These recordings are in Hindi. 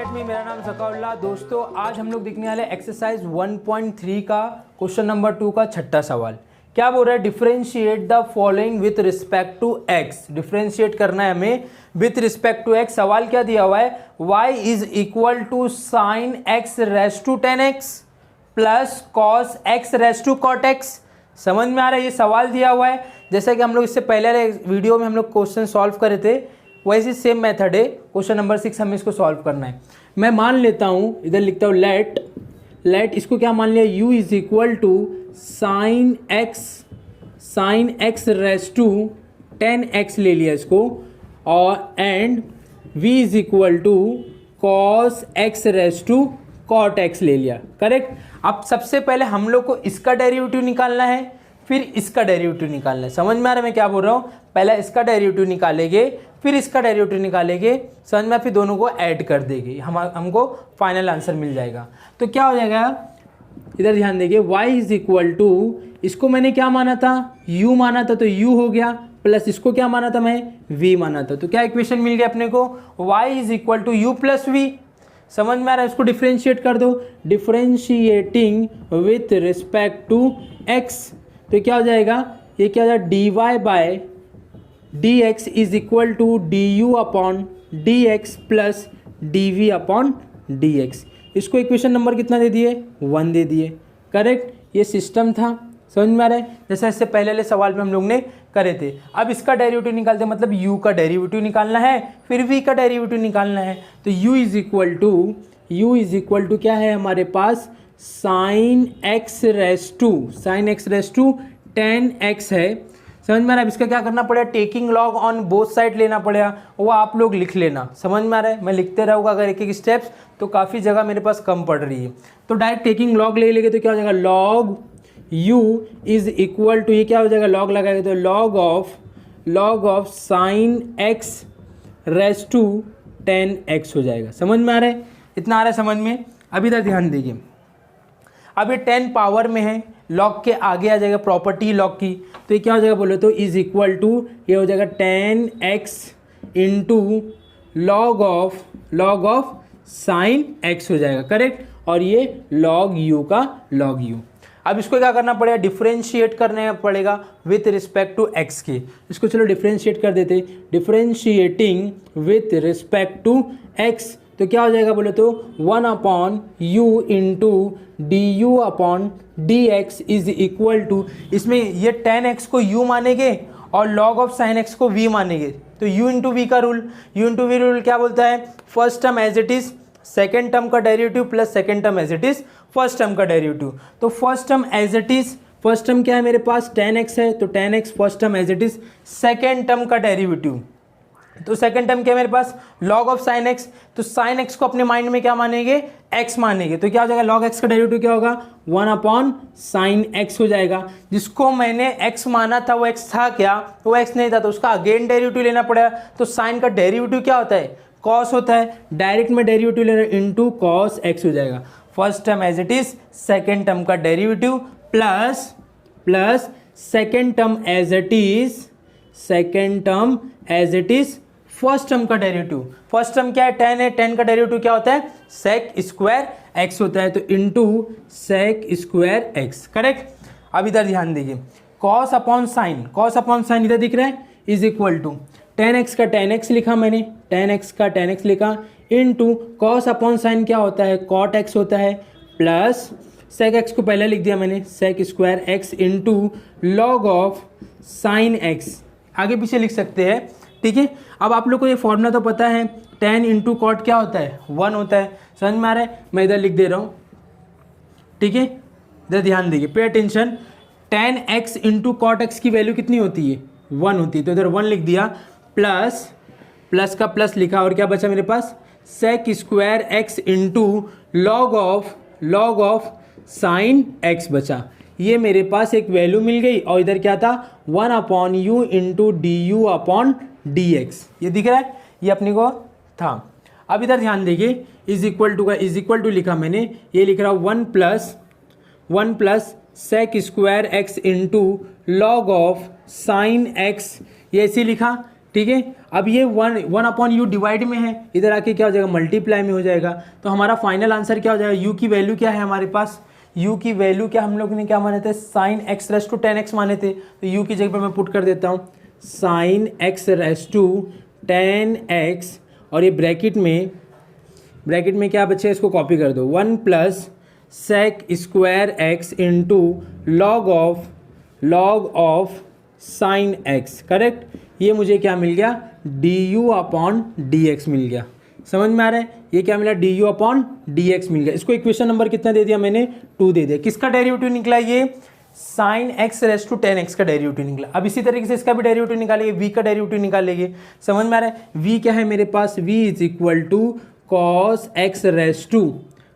अकेडमी, मेरा नाम ज़काउल्लाह। दोस्तों आज हम लोग देखने वाले एक्सरसाइज 1.3 का क्वेश्चन नंबर 2 का छठा सवाल। क्या बोल रहा है? Differentiate the following with respect to x. Differentiate करना है हमें विथ रिस्पेक्ट टू एक्स। सवाल क्या दिया हुआ है? y is equal to sine x raise to 10x plus cos x raise to cot x. समझ में आ रहा है? ये सवाल दिया हुआ है जैसा कि हम लोग इससे पहले वीडियो में हम लोग क्वेश्चन सॉल्व करे थे, वैसे सेम मेथड है। क्वेश्चन नंबर 6 हमें इसको सॉल्व करना है। मैं मान लेता हूँ, इधर लिखता हूँ लेट इसको क्या मान लिया? u is equal to sine x raise to 10x ले लिया इसको, और and v is equal to cos x raise to cot x ले लिया। करेक्ट। अब सबसे पहले हम लोग को इसका डेरिवेटिव निकालना है, फिर इसका डेरिवेटिव निकालना है। समझ में आ रहा है मैं क्या बोल रहा हूँ? पहले इसका डेरिवेटिव निकालेंगे, फिर इसका डेरिवेटिव निकालेंगे, समझ में, फिर दोनों को ऐड कर देंगे, हमको फाइनल आंसर मिल जाएगा। तो क्या हो जाएगा? इधर ध्यान देंगे, y इज इक्वल टू, इसको मैंने क्या माना था? u माना था, तो u हो गया, प्लस इसको क्या माना था मैं? v माना था। तो क्या इक्वेशन मिल गया अपने को? y is equal to u plus v. समझ में आ रहा है? इसको डिफ्रेंशिएट कर दो, differentiating with respect to x। तो क्या हो जाएगा? ये क्या हो जाएगा? dy by dx is equal to du upon dx plus dv upon dx। इसको इक्वेशन नंबर कितना दे दिए? 1 दे दिए। करेक्ट। ये सिस्टम था। समझ में आ रहा है? जैसा इससे पहले वाले सवाल में हम लोग ने करे थे। अब इसका डेरिवेटिव निकालते हैं, मतलब u का डेरिवेटिव निकालना है, फिर v का डेरिवेटिव निकालना है। तो u इज इक्वल टू क्या है हमारे पास? Sine x raise to 10x है। समझ में आ रहा है? इसका क्या करना पड़ेगा? Taking log on both side लेना पड़ेगा, वो आप लोग लिख लेना। समझ में आ रहा है? मैं लिखते रहूँगा अगर एक एक स्टेप्स, तो काफ़ी जगह मेरे पास कम पड़ रही है। तो डायरेक्ट टेकिंग लॉग ले लेंगे तो क्या हो जाएगा? Log u is equal to, ये क्या हो जाएगा? लॉग लगाएगा तो log of sine x raise to 10x हो जाएगा। समझ में आ रहा है? इतना आ रहा है समझ में? अब इधर ध्यान दीजिए, अब ये 10 पावर में है, लॉग के आगे आ जाएगा प्रॉपर्टी लॉग की, तो ये क्या हो जाएगा बोलो तो? इज इक्वल टू, ये हो जाएगा 10x into log of sine x हो जाएगा। करेक्ट। और ये लॉग u का लॉग u। अब इसको क्या करना पड़ेगा? डिफरेंशिएट करना पड़ेगा विथ रिस्पेक्ट टू x के। इसको चलो डिफरेंशिएट कर देते, differentiating with respect to x। तो क्या हो जाएगा बोले तो? 1 upon u into d u upon d x is equal to, इसमें ये 10x को u मानेंगे और लॉग ऑफ साइन x को v मानेंगे। तो u इंटू वी का rule, u into v rule क्या बोलता है? First term as it is second term का derivative plus second term as it is first term का डेरिवेटिव। तो first term as it is, first term क्या है मेरे पास? 10x है, तो 10x first term as it is second term का डेरिवेटिव। तो सेकंड टर्म क्या है मेरे पास? Log of sine x. तो साइन एक्स को अपने माइंड में क्या मानेंगे? एक्स मानेंगे। तो क्या हो जाएगा? लॉग एक्स का डेरिवेटिव क्या होगा? 1 अपॉन साइन एक्स हो जाएगा। जिसको मैंने एक्स माना था वो एक्स था क्या? वो एक्स नहीं था, तो उसका अगेन डेरिवेटिव लेना पड़ेगा। तो साइन का डेरिवेटिव क्या होता है? कॉस होता है। डायरेक्ट में डेरिवेटिव ले रहे हैं, इंटू कॉस एक्स हो जाएगा। First term as it is second term का derivative plus second term as it is first term का डेरिवेटिव। फर्स्ट टर्म क्या है? 10 है, 10 का डेरिवेटिव क्या होता है? सेक स्क्वायर एक्स होता है, तो into sec square x. Correct. अब इधर ध्यान दीजिए, कॉस अपॉन साइन इधर दिख रहा है, इज इक्वल टू 10x का 10x लिखा मैंने, 10x का 10x लिखा, इंटू कॉस अपॉन साइन क्या होता है? कॉट एक्स होता है, प्लस सेक एक्स को पहले लिख दिया मैंने, sec square x into log of sine x. आगे पीछे लिख सकते हैं, ठीक है। अब आप लोग को ये फॉर्मूला तो पता है, 10 इंटू कॉट क्या होता है? 1 होता है। समझ में आ रहा है? मैं इधर लिख दे रहा हूँ, ठीक है। इधर ध्यान दीजिए, pay attention. 10x into cot x की वैल्यू कितनी होती है? 1 होती है, तो इधर 1 लिख दिया, प्लस का प्लस लिखा, और क्या बचा मेरे पास? Sec square x into log of sine x बचा। ये मेरे पास एक वैल्यू मिल गई, और इधर क्या था? 1 upon u into d u upon d x. ये दिख रहा है? ये अपने को था। अब इधर ध्यान देखिए, इज इक्वल टू का इज इक्वल टू लिखा मैंने, ये लिख रहा हूँ 1 plus sec square x into log of sine x. ये ऐसे लिखा, ठीक है। अब ये 1/u डिवाइड में है, इधर आके क्या हो जाएगा मल्टीप्लाई में हो जाएगा। तो हमारा फाइनल आंसर क्या हो जाएगा, u की वैल्यू क्या है हमारे पास, u की वैल्यू क्या हम लोग ने क्या माने थे, sin x raise to 10x माने थे। तो u की जगह पर मैं पुट कर देता हूँ sin x raise to 10x, और ये ब्रैकेट में क्या बचे, इसको कॉपी कर दो, 1 plus sec square x into log of sin x, correct. ये मुझे क्या मिल गया, du/dx मिल गया। समझ में आ रहा है, ये क्या मिला, du/dx मिल गया। इसको इक्वेशन नंबर कितना दे दिया मैंने, 2 दे दिया। किसका डेरिवेटिव निकला, ये sin x raise to 10x का डेरिवेटिव निकला। अब इसी तरीके से इसका भी डेरिवेटिव निकालेंगे, v का डेरिवेटिव निकालेंगे। समझ में आ रहा है, v क्या है मेरे पास, v is equal to cos x raise to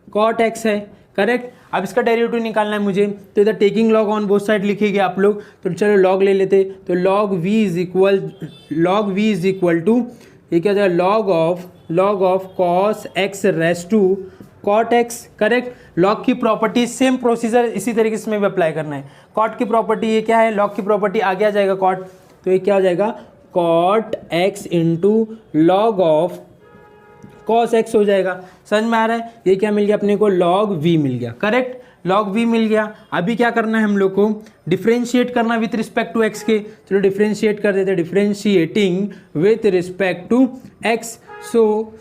cot x है, करेक्ट। अब इसका डेरिवेटिव निकालना है मुझे, तो इधर taking log on both side लिखेंगे आप लोग। तो चलो लॉग ले लेते, तो log v is equal to ये क्या जाएगा, log of cos x raise to cot x, correct. log की प्रॉपर्टी सेम प्रोसीजर इसी तरीके से भी अप्लाई करना है। cot की प्रॉपर्टी ये क्या है, log की प्रॉपर्टी आगे आ जाएगा cot, तो ये क्या हो जाएगा cot x into log of cos x हो जाएगा। समझ में आ रहा है, ये क्या मिल गया अपने को, log v मिल गया, करेक्ट, log v मिल गया। अभी क्या करना है हम लोग को, डिफ्रेंशिएट करना विथ रिस्पेक्ट टू x के। चलो डिफ्रेंशिएट कर देते, differentiating with respect to x। So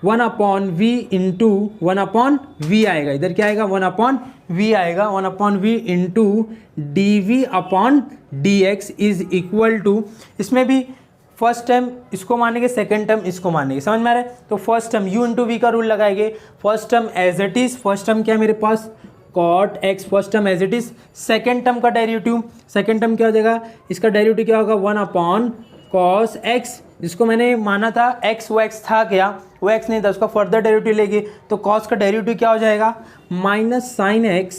1/v into 1/v आएगा, इधर क्या आएगा 1/v आएगा, 1/v into dv/dx is equal to, इसमें भी फर्स्ट टर्म इसको मानेंगे, सेकंड टर्म इसको मानेंगे। समझ में आ रहा है, तो first term u into v का रूल लगाएंगे। First term as it is, first term क्या है मेरे पास cot x, first term as it is. Second term का डेरिवेटिव, सेकंड टर्म क्या हो जाएगा, इसका डेरिवेटिव क्या होगा 1/cos x, जिसको मैंने माना था x, वो x था क्या, वो x नहीं था, उसका फर्दर डेरिवेटिव लेंगे तो cos का डेरिवेटिव क्या हो जाएगा माइनस साइन x।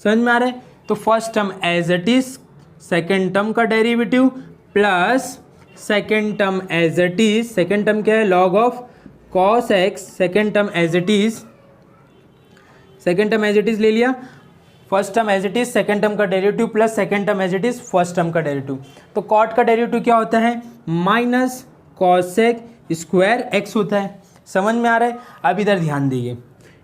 समझ में आ रहा है, तो first term as it is, second term का derivative plus second term as it is, second term क्या है log of cos x, second term as it is, second term as it is ले लिया, first term as it is, second term का derivative plus second term as it is, first term का डेरिवेटिव। तो cot का डेरिवेटिव क्या होता है माइनस cosec स्क्वायर x होता है। समझ में आ रहा है, अब इधर ध्यान दीजिए,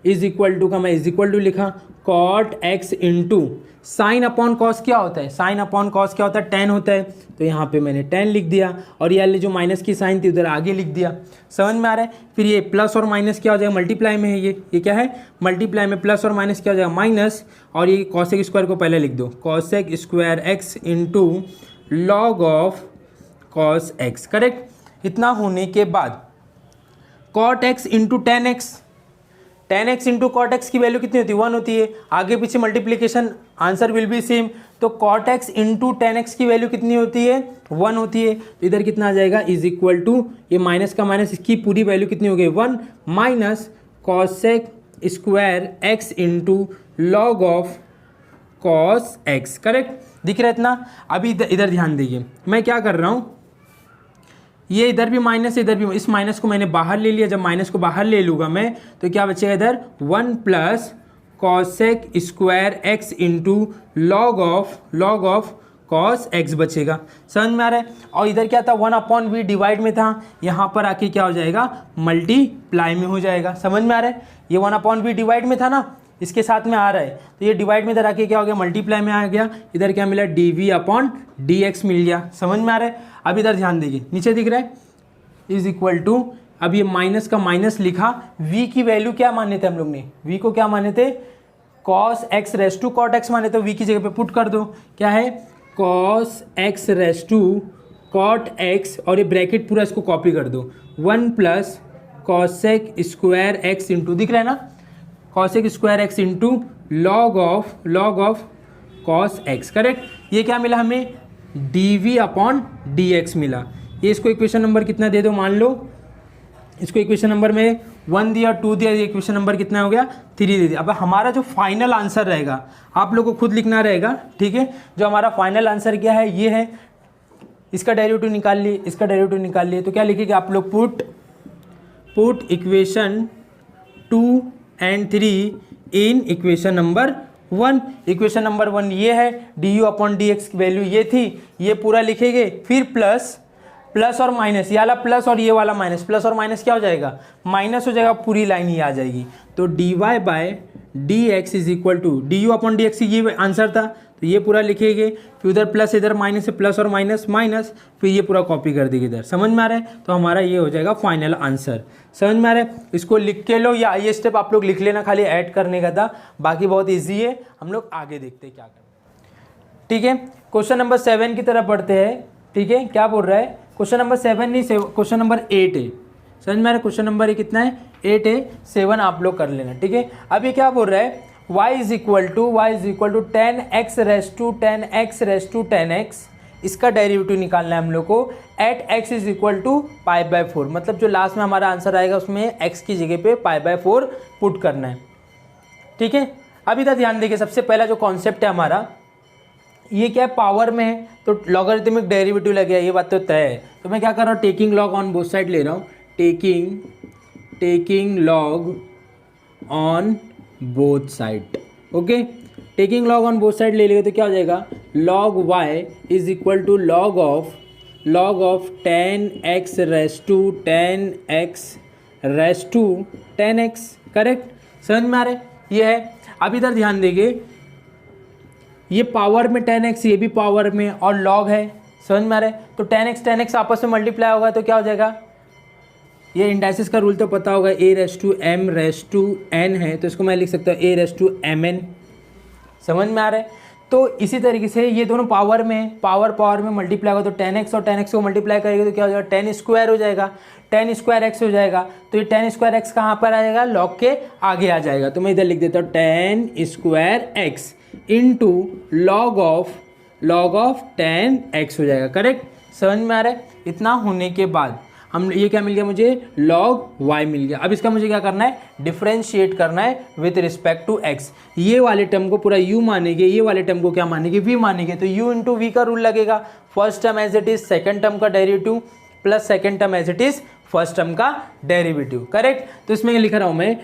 इज इक्वल टू का मैं इज इक्वल टू लिखा, cot x into sine upon cos क्या होता है, साइन अपॉन कॉस क्या होता है, tan होता है, तो यहाँ पे मैंने tan लिख दिया, और ये जो माइनस की साइन थी उधर आगे लिख दिया। समझ में आ रहा है, फिर ये प्लस और माइनस क्या हो जाएगा, मल्टीप्लाई में है, ये क्या है मल्टीप्लाई में, प्लस और माइनस क्या हो जाएगा माइनस, और ये कॉसेक स्क्वायर को पहले लिख दो, cosec square x into log of cos x, correct. इतना होने के बाद cot x into tan x, tan x into cot x की वैल्यू कितनी होती है 1 होती है, आगे पीछे multiplication answer will be same, तो cot x into tan x की वैल्यू कितनी होती है 1 होती है, तो इधर कितना आ जाएगा इज इक्वल टू, ये माइनस का माइनस, इसकी पूरी वैल्यू कितनी हो गई 1 minus cosec square x into log of cos x, correct. दिख रहा है इतना। अभी इधर ध्यान दीजिए, मैं क्या कर रहा हूँ, ये इधर भी माइनस, इधर भी, इस माइनस को मैंने बाहर ले लिया, जब माइनस को बाहर ले लूँगा मैं तो क्या बचेगा इधर 1 plus cosec square x into log of cos x बचेगा। समझ में आ रहा है, और इधर क्या था 1/v डिवाइड में था, यहाँ पर आके क्या हो जाएगा मल्टीप्लाई में हो जाएगा। समझ में आ रहा है, ये 1/v डिवाइड में था ना, इसके साथ में आ रहा है, तो ये डिवाइड में इधर आके क्या हो गया मल्टीप्लाई में आ गया, इधर क्या मिला dv/dx मिल गया। समझ में आ रहा है, अब इधर ध्यान दीजिए, नीचे दिख रहा है इज इक्वल टू, अब ये माइनस का माइनस लिखा, v की वैल्यू क्या माने थे हम लोग ने, v को क्या माने थे cos x raise to cot x माने, तो v की जगह पे पुट कर दो, क्या है cos x raise to cot x, और ये ब्रैकेट पूरा इसको कॉपी कर दो, 1 plus cosec square x into, दिख रहा है ना cosec square x into log of cos x, correct. ये क्या मिला हमें dv/dx मिला। ये इसको इक्वेशन नंबर कितना दे दो, मान लो इसको इक्वेशन नंबर में 1 दिया 2 दिया, ये इक्वेशन नंबर कितना हो गया 3 दे दिया। अब हमारा जो फाइनल आंसर रहेगा आप लोग को खुद लिखना रहेगा, ठीक है। जो हमारा फाइनल आंसर क्या है, ये है, इसका डेरिवेटिव निकाल लिए, इसका डेरिवेटिव निकाल लिए, तो क्या लिखेंगे आप लोग, put equation 2 and 3 in equation number 1। Equation number 1 ये है, du/dx की वैल्यू ये थी, ये पूरा लिखेंगे, फिर प्लस प्लस और माइनस, ये वाला प्लस और ये वाला माइनस, प्लस और माइनस क्या हो जाएगा, माइनस हो जाएगा, पूरी लाइन ही आ जाएगी। तो d y by d x is equal to d u upon d x, ये आंसर था, तो ये पूरा लिखेंगे, फिर उधर प्लस इधर माइनस है, प्लस और माइनस माइनस, फिर ये पूरा कॉपी कर देंगे इधर। समझ में आ रहा है? तो हमारा ये हो जाएगा फाइनल आंसर। समझ में आ रहा है? इसको लिख के लो, या ये स्टेप आप लोग लिख लेना, खाली ऐड करने का था, बाकी बहुत ईजी है। हम लोग आगे देखते हैं क्या करना। ठीक है, क्वेश्चन नंबर 7 की तरफ पढ़ते हैं। ठीक है, क्या बोल रहा है, क्वेश्चन नंबर 7 नहीं, क्वेश्चन नंबर 8 है। समझ में आ रहा है? क्वेश्चन नंबर कितना है, 8 है, 7 आप लोग कर लेना। ठीक है, अब ये क्या बोल रहा है, y is equal to 10x raise to 10x, इसका डेरिवेटिव निकालना है हम लोग को at x is equal to π/4, मतलब जो लास्ट में हमारा आंसर आएगा उसमें x की जगह पे π/4 पुट करना है। ठीक है, अभी तक ध्यान देखिए, सबसे पहला जो कॉन्सेप्ट है हमारा, ये क्या है, पावर में है तो लॉगरिथमिक डेरिवेटिव लग गया, ये बात तो तय है। तो मैं क्या कर रहा हूँ, taking log on both side ले रहा हूँ, taking log on both side. Okay, taking log on both side ले लेंगे तो क्या हो जाएगा, log y is equal to log of 10x raise to 10x, correct? समझ में आ रहा है? ये है। अब इधर ध्यान देंगे, ये पावर में 10x, ये भी पावर में, और लॉग है। समझ में आ रहा है? तो 10x आपस में मल्टीप्लाई होगा तो क्या हो जाएगा, ये इंडाइसिस का रूल तो पता होगा, a raise to m raise to n है, तो इसको मैं लिख सकता हूँ a रेस टू mn। समझ में आ रहा है? तो इसी तरीके से ये दोनों पावर में, पावर में मल्टीप्लाई होगा तो 10x और 10x को मल्टीप्लाई करेंगे तो क्या हो जाएगा, 10 स्क्वायर हो जाएगा, 10 स्क्वायर x हो जाएगा। तो ये 10 स्क्वायर x कहाँ पर आ जाएगा, लॉग के आगे आ जाएगा। तो मैं इधर लिख देता हूँ 10 square x into log of 10x हो जाएगा, करेक्ट? समझ में आ रहा है? इतना होने के बाद हम ये क्या मिल गया, मुझे log y मिल गया। अब इसका मुझे क्या करना है, डिफरेंशिएट करना है विथ रिस्पेक्ट टू x। ये वाले टर्म को पूरा u मानेंगे, ये वाले टर्म को क्या मानेंगे, v मानेंगे। तो u इंटू वी का रूल लगेगा, first term as it is second term का derivative plus second term as it is first term का डेरिवेटिव, करेक्ट? तो इसमें लिख रहा हूँ मैं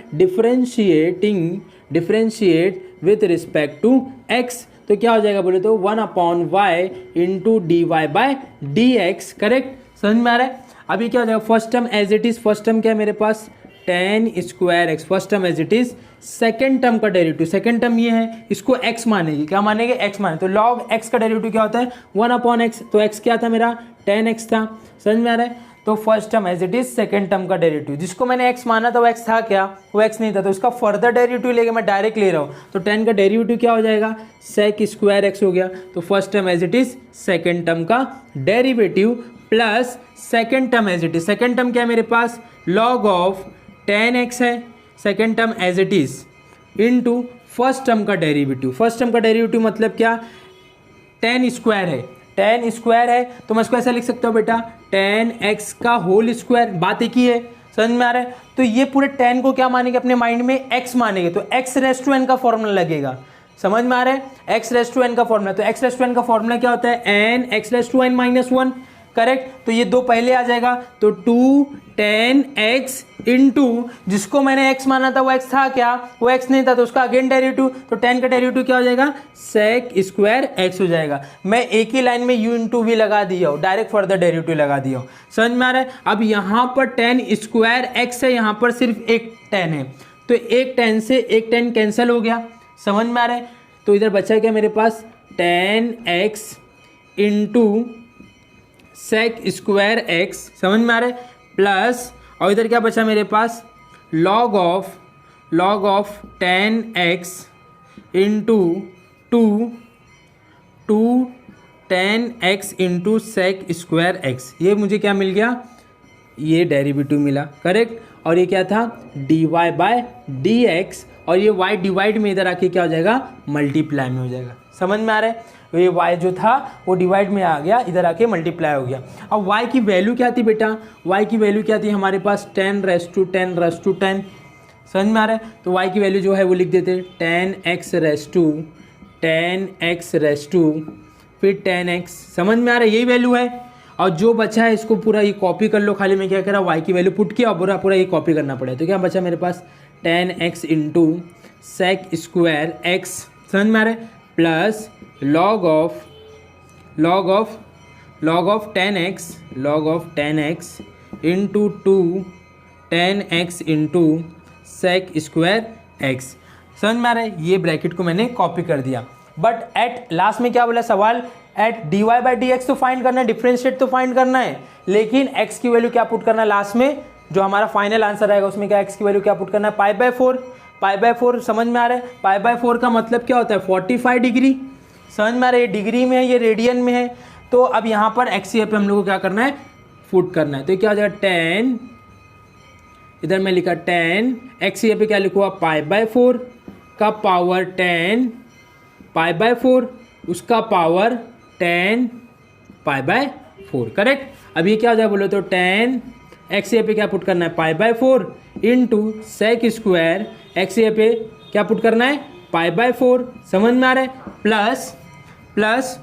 differentiate with respect to x। तो क्या हो जाएगा बोले तो 1/y into d y by d x, correct? समझ में आ रहा है? अभी क्या हो जाएगा, first term as it is, first term क्या है मेरे पास 10 square x, first term as it is, second term का डेरिवेटिव, सेकंड टर्म ये है, इसको x मानेगी, क्या मानेंगे, x माने। तो log x का डेरिवेटिव क्या होता है, 1/x। तो x क्या था मेरा, 10x था। समझ में आ रहा है? तो first term as it is, second term का डेरिवेटिव, जिसको मैंने x माना था वो x था क्या, वो x नहीं था, तो इसका फर्दर डेरिवेटिव लेके मैं डायरेक्ट ले रहा हूँ। तो 10 का डेरिवेटिव क्या हो जाएगा, sec स्क्वायर x हो गया। तो first term as it is, second term का derivative plus second term as it is, second term क्या है मेरे पास, log ऑफ 10x है, second term as it is into first term का डेरिवेटिव। फर्स्ट टर्म का डेरिवेटिव मतलब क्या, 10 स्क्वायर है, 10 स्क्वायर है, तो मैं इसको ऐसा लिख सकता हूँ बेटा 10x का होल स्क्वायर, बात एक ही है। समझ में आ रहा है? तो ये पूरे 10 को क्या मानेंगे अपने माइंड में, x मानेंगे, तो x रेस टू n का फॉर्मूला लगेगा। समझ में आ रहा है? x रेस टू n का फॉर्मूला, तो x रेस टू n का फॉर्मूला क्या होता है, n x raise to n minus 1, correct? तो ये दो पहले आ जाएगा, तो 210x इंटू, जिसको मैंने x माना था वो x था क्या, वो x नहीं था, तो उसका अगेन डेरिवेटिव, तो 10 का डेरिवेटिव क्या हो जाएगा, sec स्क्वायर x हो जाएगा। मैं एक ही लाइन में u इंटू वी लगा दिया हूँ, डायरेक्ट फर्दर डेरिवेटिव लगा दिया हूँ। समझ में आ रहा है? अब यहाँ पर 10 स्क्वायर x है, यहाँ पर सिर्फ एक 10 है, तो एक 10 से एक 10 कैंसिल हो गया। समझ में आ रहा है? तो इधर बचा क्या मेरे पास, 10x into sec square x, समझ में आ रहा है, प्लस, और इधर क्या बचा मेरे पास, log of 10x into 10x into sec square x। ये मुझे क्या मिल गया, ये डेरिवेटिव मिला, करेक्ट? और ये क्या था, dy बाय डी एक्स, और ये y डिवाइड में इधर आके क्या हो जाएगा, मल्टीप्लाई में हो जाएगा। समझ में आ रहा है? ये y जो था वो डिवाइड में आ गया, इधर आके मल्टीप्लाई हो गया। अब y की वैल्यू क्या थी बेटा, y की वैल्यू क्या थी हमारे पास, 10 रेस टू 10। समझ में आ रहा है? तो y की वैल्यू जो है वो लिख देते 10x रेस टू फिर 10x। समझ में आ रहा है? यही वैल्यू है, और जो बचा है इसको पूरा ये कॉपी कर लो। खाली मैं क्या करा, y की वैल्यू पुट किया और पूरा ये कॉपी करना पड़ेगा। तो क्या बचा मेरे पास, 10x into sec square x, समझ में आ रहा है, plus log of log of 10x into 2 10x into sec square x. समझ में आ रहा है? ये ब्रैकेट को मैंने कॉपी कर दिया। बट एट लास्ट में क्या बोला सवाल, at d y by d x तो फाइंड करना है, डिफरेंशिएट तो फाइंड करना है, लेकिन x की वैल्यू क्या पुट करना है लास्ट में, जो हमारा फाइनल आंसर आएगा उसमें क्या x की वैल्यू क्या पुट करना है, पाई बाय 4। पाई बाय 4 समझ में आ रहा है? पाई बाय 4 का मतलब क्या होता है, 45 डिग्री। समझ में आ रहा है? ये डिग्री में है, ये रेडियन में है। तो अब यहाँ पर एक्स पे हम लोग को क्या करना है, पुट करना है। तो क्या हो जाएगा 10, इधर मैं लिखा 10, एक्स पे क्या लिखूँगा, पाई बाय 4 का पावर 10 पाई बाय 4, उसका पावर 10 पाई बाय 4। करेक्ट। अब ये क्या हो जाए बोलो तो 10 एक्स पे क्या पुट करना है, pi by 4 into sec square x पे क्या पुट करना है, पाई बाय 4। समझ में आ रहा है? प्लस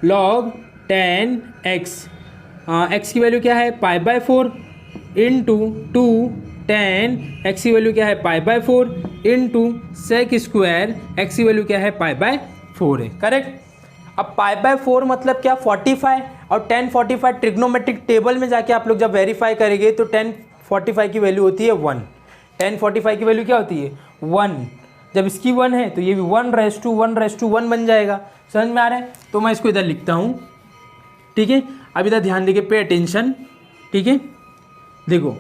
लॉग 10 एक्स की वैल्यू क्या है, पाई बाय 4 इंटू 2 10 एक्स की वैल्यू क्या है, pi by 4 into sec square x की वैल्यू क्या है, पाई बाय 4 है। करेक्ट। अब पाई बाय 4 मतलब क्या, 45, और 10 45 ट्रिग्नोमेट्रिक टेबल में जाके आप लोग जब वेरीफाई करेंगे तो 10 45 की वैल्यू होती है 1। 10 45 की वैल्यू क्या होती है, 1। जब इसकी 1 है तो ये भी 1:1 बन जाएगा। समझ में आ रहा है? तो मैं इसको इधर लिखता हूँ। ठीक है, अब इधर ध्यान देके पे अटेंशन। ठीक है, देखो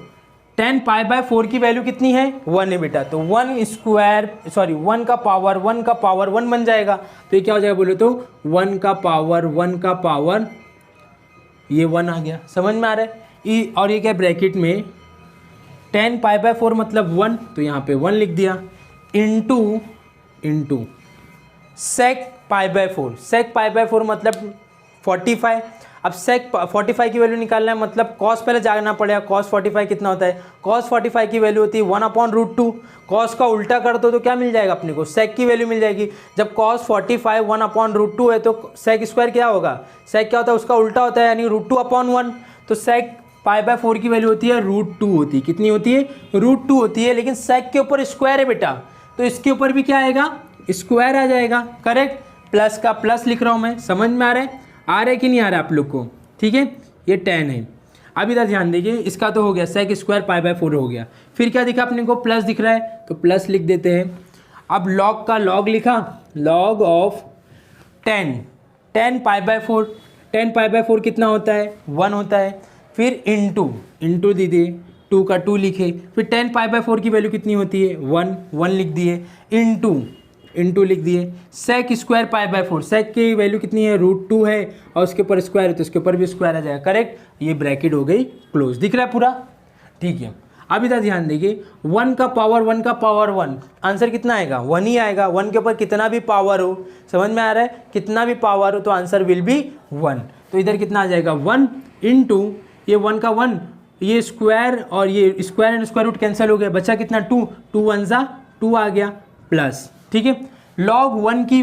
10 पाई बाय 4 की वैल्यू कितनी है, 1 है बेटा, तो 1 का पावर 1 बन जाएगा। तो ये क्या हो जाएगा बोलो तो 1 का पावर ये 1 आ गया। समझ में आ रहा है? और ये क्या ब्रैकेट में 10 पाई बाय 4 मतलब 1, तो यहाँ पे 1 लिख दिया, into sec pi by 4। Sec pi by 4 मतलब 45। अब सेक 45 की वैल्यू निकालना है, मतलब कॉस पहले जाना पड़ेगा। कॉस 45 कितना होता है, कॉस 45 की वैल्यू होती है 1/√2। कॉस का उल्टा कर दो तो क्या मिल जाएगा अपने को, सेक की वैल्यू मिल जाएगी। जब कॉस 45 1/√2 है तो सेक स्क्वायर क्या होगा, सेक क्या होता है, उसका उल्टा होता है, यानी √2/1। तो सेक पाई बाय 4 की वैल्यू होती है √2 होती है। कितनी होती है, √2 होती है। लेकिन सेक के ऊपर स्क्वायर है बेटा, तो इसके ऊपर भी क्या आएगा, स्क्वायर आ जाएगा। करेक्ट। प्लस का प्लस लिख रहा हूँ मैं। समझ में आ रहा है कि नहीं आ रहा है आप लोग को? ठीक है, ये 10 है। अब इधर ध्यान देखिए, इसका तो हो गया सेक स्क्वायर पाई बाय 4 हो गया। फिर क्या दिखा अपने को, प्लस दिख रहा है, तो प्लस लिख देते हैं। अब लॉग का लॉग लिखा, log of 10 pi by 4। 10 pi by 4 कितना होता है, 1 होता है। फिर इंटू दीजिए, 2 का 2 लिखे। फिर 10 पाई बाय 4 की वैल्यू कितनी होती है, 1 लिख दिए, इंटू लिख दिए। सेक स्क्वायर पाई बाय 4, सेक की वैल्यू कितनी है, √2 है, और उसके ऊपर स्क्वायर है तो उसके ऊपर भी स्क्वायर आ जाएगा। करेक्ट। ये ब्रैकेट हो गई क्लोज। दिख रहा है पूरा? ठीक है। अब इधर ध्यान देखिए, 1 का पावर 1, आंसर कितना आएगा, 1 ही आएगा। 1 के ऊपर कितना भी पावर हो, समझ में आ रहा है, कितना भी पावर हो तो आंसर विल बी 1। तो इधर कितना आ जाएगा, 1 इंटू ये 1 का 1, ये स्क्वायर और ये square and square root cancel हो गया, बचा कितना 2, 2 1 जा 2 आ गया, प्लस। ठीक है। log 1 की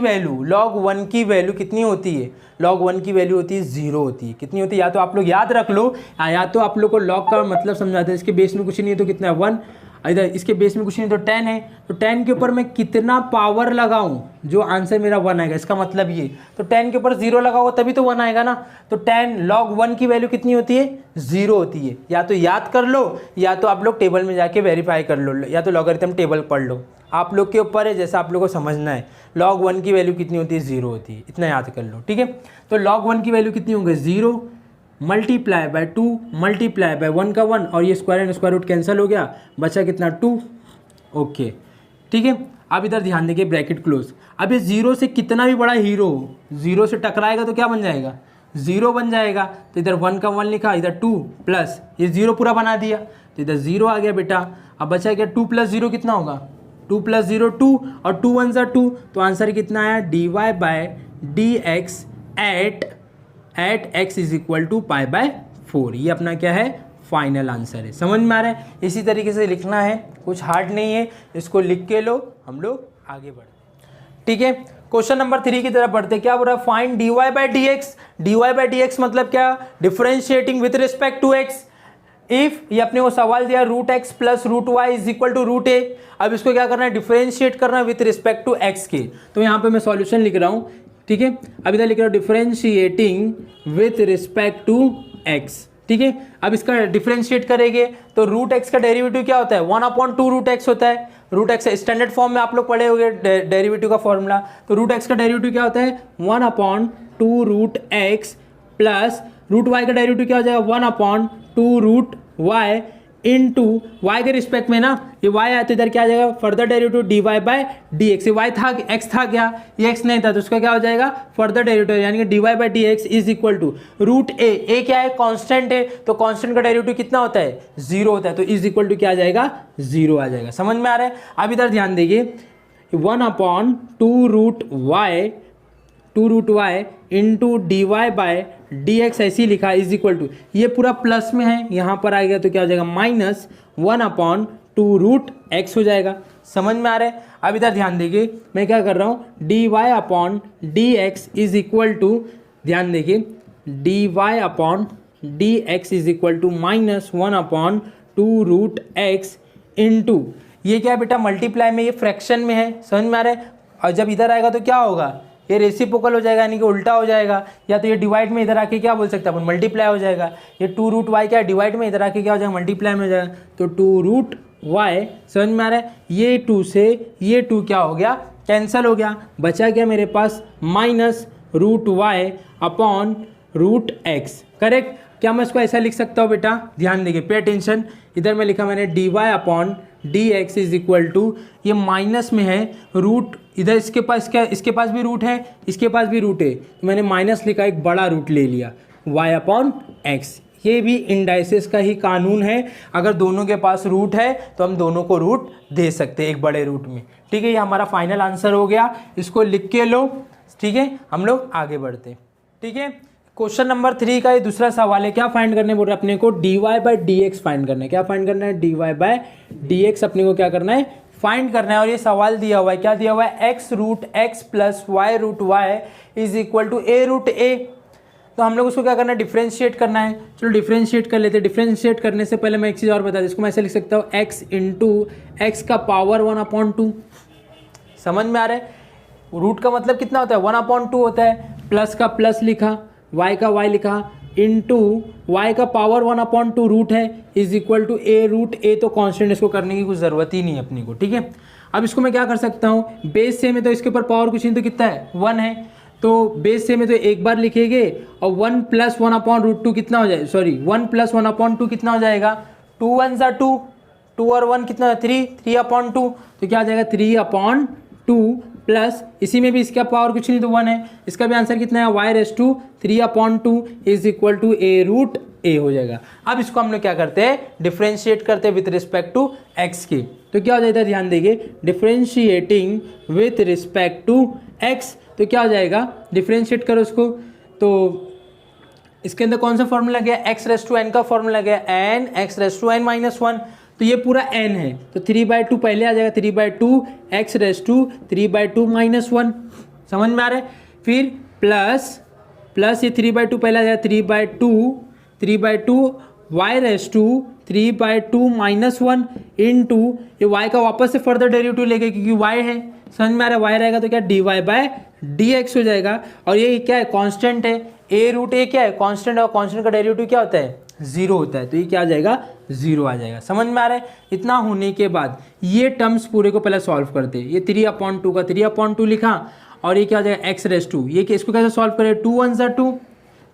वैल्यू कितनी होती है, log 1 की वैल्यू होती है 0 होती है। कितनी होती है, या तो आप लोग याद रख लो, या तो आप लोग को log का मतलब समझाते हैं। इसके बेस में कुछ नहीं है तो कितना है 1, इधर इसके बेस में कुछ नहीं तो 10 है, तो 10 के ऊपर मैं कितना पावर लगाऊं, जो आंसर मेरा 1 आएगा। इसका मतलब ये, तो 10 के ऊपर 0 लगाओ तभी तो 1 आएगा ना। तो 10 log 1 की वैल्यू कितनी होती है, 0 होती है। या तो याद कर लो, या तो आप लोग टेबल में जाके वेरीफाई कर लो, या तो लॉगरिथम टेबल पढ़ लो, आप लोग के ऊपर है, जैसा आप लोग को समझना है। log 1 की वैल्यू कितनी होती है, 0 होती है, इतना याद कर लो। ठीक है, तो log 1 की वैल्यू कितनी होगी, 0 मल्टीप्लाई बाय 2 मल्टीप्लाई बाय 1 का 1, और ये square and square root cancel हो गया, बचा कितना 2। ओके, ठीक है। अब इधर ध्यान देखिए, ब्रैकेट क्लोज। अब ये 0 से कितना भी बड़ा हीरो 0 से टकराएगा तो क्या बन जाएगा, 0 बन जाएगा। तो इधर 1 का 1 लिखा, इधर 2 प्लस ये 0 पूरा बना दिया, तो इधर 0 आ गया बेटा। अब बचा क्या, 2 + 0 कितना होगा, 2 + 0 2, और 2 1 = 2, तो आंसर कितना आया, dy/dx एट x = π/4। ये अपना क्या है, फाइनल आंसर है। समझ में आ रहा है? इसी तरीके से लिखना है, कुछ हार्ड नहीं है, इसको लिख के लो, हम लोग आगे बढ़ते हैं। ठीक है, क्वेश्चन नंबर 3 की तरफ बढ़ते हैं। क्या बोल रहा है, फाइंड dy/dx। dy/dx मतलब क्या, differentiating with respect to x। If ये अपने को सवाल दिया √x + √y = √a। अब इसको क्या करना है, डिफरेंशिएट करना है विथ रिस्पेक्ट टू x के। तो यहाँ पे मैं सॉल्यूशन लिख रहा हूँ, ठीक है। अब इधर लिख रहा हूँ differentiating with respect to x, ठीक है। अब इसका डिफरेंशिएट करेंगे तो रूट एक्स का डेरिवेटिव क्या होता है, 1/2 रूट एक्स होता है। रूट एक्स स्टैंडर्ड फॉर्म में आप लोग पढ़े होंगे डेरिवेटिव का फॉर्मूला। तो रूट एक्स का डेरिवेटिव क्या होता है, 1/2 root x plus root y का डेरिवेटिव क्या हो जाएगा, 1/2 रूट वाई इंटू वाई के रिस्पेक्ट में ना, ये वाई आया तो इधर क्या आ जाएगा, further derivative d y by d x. ये वाई था, एक्स था क्या, ये एक्स नहीं था, तो उसका क्या हो जाएगा फर्दर डेरिवेटिव, यानी कि d y by d x is equal to root a क्या है, कांस्टेंट है, तो कांस्टेंट का डेरिवेटिव कितना होता है, 0 होता है, तो इज इक्वल टू क्या आ जाएगा, 0 आ जाएगा। समझ में आ रहा है। अब इधर ध्यान देखिए, 1/2 root y into d y by d x ऐसी लिखा इज इक्वल टू, ये पूरा प्लस में है, यहाँ पर आ गया तो क्या हो जाएगा -1/2 रूट एक्स हो जाएगा। समझ में आ रहा है। अब इधर ध्यान देखिए, मैं क्या कर रहा हूँ, d y upon d x is equal to, ध्यान देखिए, d y upon d x is equal to -1/2 root x into, ये क्या है बेटा मल्टीप्लाई में, ये फ्रैक्शन में है, समझ में आ रहा है। और जब इधर आएगा तो क्या होगा, ये रेसिप्रोकल हो जाएगा, यानी कि उल्टा हो जाएगा, या तो ये डिवाइड में इधर आके क्या बोल सकते हैं अपन, मल्टीप्लाई हो जाएगा। ये 2 रूट वाई क्या है, डिवाइड में इधर आके क्या हो जाएगा, मल्टीप्लाई में हो जाएगा, तो 2 रूट वाई, समझ में आ रहा है। ये 2 से ये 2 क्या हो गया, कैंसिल हो गया, बचा क्या मेरे पास -√y upon root x, correct. क्या मैं इसको ऐसा लिख सकता हूँ बेटा, ध्यान देखिए, पे अटेंशन, इधर में लिखा मैंने d y upon d x is equal to, ये माइनस में है रूट, इधर इसके पास क्या, इसके पास भी रूट है, इसके पास भी रूट है, तो मैंने माइनस लिखा, एक बड़ा रूट ले लिया, y अपॉन एक्स। ये भी इंडाइसिस का ही कानून है, अगर दोनों के पास रूट है तो हम दोनों को रूट दे सकते हैं एक बड़े रूट में, ठीक है। ये हमारा फाइनल आंसर हो गया, इसको लिख के लो, ठीक है। हम लोग आगे बढ़ते हैं, ठीक है। क्वेश्चन नंबर 3 का ये दूसरा सवाल है, क्या फाइंड करने बोल रहे हैं अपने को, d y by d x find करना है। क्या फाइंड करना है, d y by d x अपने को क्या करना है, फाइंड करना है। और ये सवाल दिया हुआ है, क्या दिया हुआ है, x root x plus y root y is equal to a root a. तो हम लोग उसको क्या करना है, डिफ्रेंशिएट करना है। चलो डिफ्रेंशिएट कर लेते हैं। डिफ्रेंशिएट करने से पहले मैं एक चीज़ और बता दूँ, इसको मैं ऐसे लिख सकता हूँ, एक्स इंटू एक्स का पावर 1/2, समझ में आ रहा है। रूट का मतलब कितना होता है, 1/2 होता है, प्लस का प्लस लिखा, y का y लिखा, इंटू वाई का पावर 1/2 रूट है, is equal to a root a, तो कांस्टेंट, इसको करने की कुछ ज़रूरत ही नहीं है अपने को, ठीक है। अब इसको मैं क्या कर सकता हूँ, बेस सेम है तो इसके ऊपर पावर कुछ नहीं, तो कितना है 1 है, तो बेस सेम है तो एक बार लिखेंगे, और 1 + 1/√2 कितना हो जाएगा, सॉरी 1 + 1/2 कितना हो जाएगा, 2 1 = 2, 2 और 1 कितना है 3, 3/2, तो क्या आ जाएगा 3/2 प्लस, इसी में भी इसका पावर कुछ नहीं तो 1 है, इसका भी आंसर कितना है y⁻³ is equal to a root a हो जाएगा। अब इसको हम लोग क्या करते हैं, डिफ्रेंशिएट करते हैं विथ रिस्पेक्ट टू एक्स की, तो क्या हो जाएगा, ध्यान देखिए, differentiating with respect to x, तो क्या हो जाएगा, डिफ्रेंशिएट करो उसको, तो इसके अंदर कौन सा फॉर्मूला गया, x⁻n का फॉर्मूला गया, n x⁻n - 1, तो ये पूरा n है, तो 3/2 पहले आ जाएगा, 3/2 x⁻³ - 1, समझ में आ रहा है। फिर प्लस ये 3/2 पहले आ जाएगा, 3/2 y⁻³ - 1 इंटू ये y का वापस से फर्दर डेरिवेटिव लेके, क्योंकि y है, समझ में आ रहा है, y रहेगा तो क्या dy बाय dx हो जाएगा। और ये क्या है, कांस्टेंट है, a रूट a क्या है, कांस्टेंट, और कांस्टेंट का डेरिवेटिव क्या होता है, 0 होता है, तो ये क्या आ जाएगा, 0 आ जाएगा। समझ में आ रहा है। इतना होने के बाद ये टर्म्स पूरे को पहले सॉल्व करते हैं। ये 3/2 का 3/2 लिखा, और ये क्या आ जाएगा x⁻², ये इसको कैसे सॉल्व करें, 2 1 = 2,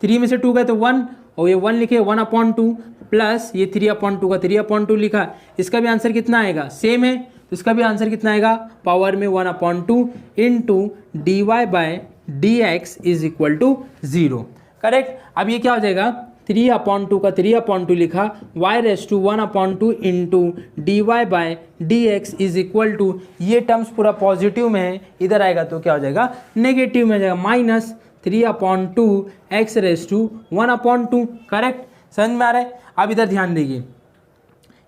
3 में से 2 गए तो 1, और ये 1 लिखे 1/2 प्लस ये 3/2 का 3/2 लिखा, इसका भी आंसर कितना आएगा, सेम है, तो इसका भी आंसर कितना आएगा, पावर में 1/2 into d y by d x is equal to 0, correct. अब ये क्या हो जाएगा, 3/2 का 3/2 लिखा, y⁻1/2 into d y by d x is equal to, ये टर्म्स पूरा पॉजिटिव में है, इधर आएगा तो क्या हो जाएगा, नेगेटिव में जाएगा, -3/2 x⁻1/2, करेक्ट, समझ में आ रहा है। अब इधर ध्यान दीजिए,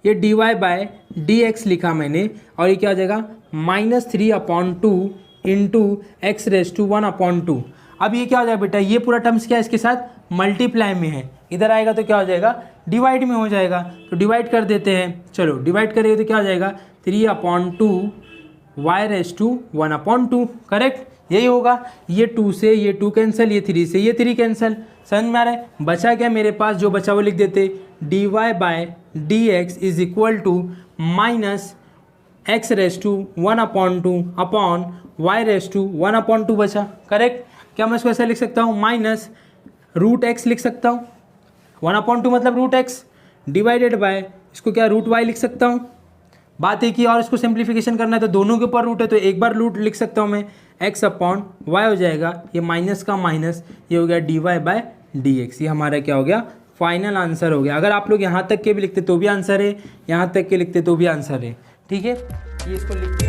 ये dy बाय डी एक्स लिखा मैंने, और ये क्या हो जाएगा, -3/2 इंटू x⁻1/2। अब ये क्या हो जाएगा बेटा, ये पूरा टर्म्स क्या है, इसके साथ मल्टीप्लाई में है, इधर आएगा तो क्या हो जाएगा, डिवाइड में हो जाएगा, तो डिवाइड कर देते हैं। चलो डिवाइड करेंगे तो क्या हो जाएगा, 3/2 y⁻1/2, करेक्ट। यही होगा। ये 2 से ये 2 कैंसिल, ये 3 से ये 3 कैंसिल। समझ में आ रहा है? बचा क्या मेरे पास, जो बचा वो लिख देते, dy by d x is equal to minus x raise to 1/2 upon y raise to 1/2 बचा। करेक्ट? क्या मैं इसको ऐसा लिख सकता हूँ, माइनस रूट एक्स लिख सकता हूँ, 1/2 मतलब रूट एक्स डिवाइडेड बाय इसको क्या रूट वाई लिख सकता हूँ। बात एक ही, और इसको सिंप्लीफिकेशन करना है तो दोनों के ऊपर रूट है तो एक बार रूट लिख सकता हूँ मैं, एक्स अपॉन वाई हो जाएगा, ये माइनस का माइनस, ये हो गया d y by d x. ये हमारा क्या हो गया, फाइनल आंसर हो गया। अगर आप लोग यहाँ तक के भी लिखते तो भी आंसर है, यहाँ तक के लिखते तो भी आंसर है। ठीक है, ये इसको लिख